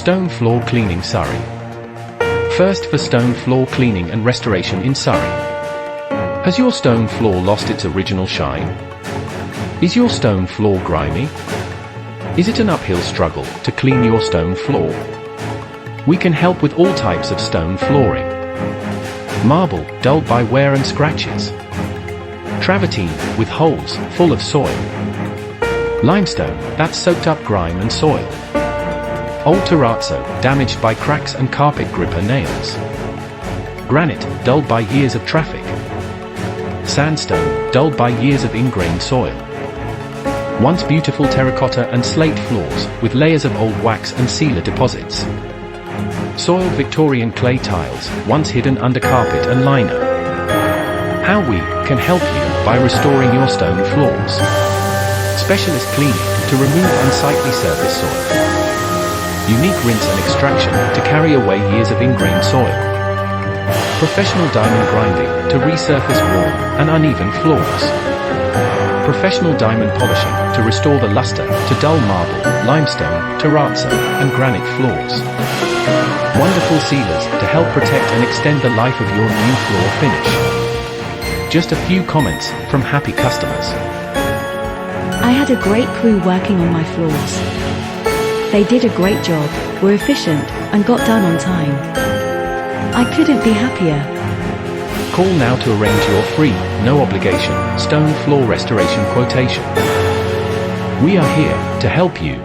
Stone floor cleaning Surrey. First for stone floor cleaning and restoration in Surrey. Has your stone floor lost its original shine? Is your stone floor grimy? Is it an uphill struggle to clean your stone floor? We can help with all types of stone flooring. Marble, dulled by wear and scratches. Travertine, with holes, full of soil. Limestone, that's soaked up grime and soil. Old Terrazzo, damaged by cracks and carpet gripper nails. Granite, dulled by years of traffic. Sandstone, dulled by years of ingrained soil. Once beautiful terracotta and slate floors, with layers of old wax and sealer deposits. Soiled Victorian clay tiles, once hidden under carpet and lino. How we can help you by restoring your stone floors. Specialist cleaning to remove unsightly surface soil. Unique rinse and extraction to carry away years of ingrained soil. Professional diamond grinding to resurface worn and uneven floors. Professional diamond polishing to restore the luster to dull marble, limestone, terrazzo, and granite floors. Wonderful sealers to help protect and extend the life of your new floor finish. Just a few comments from happy customers. I had a great crew working on my floors. They did a great job, were efficient, and got done on time. I couldn't be happier. Call now to arrange your free, no obligation, stone floor restoration quotation. We are here to help you.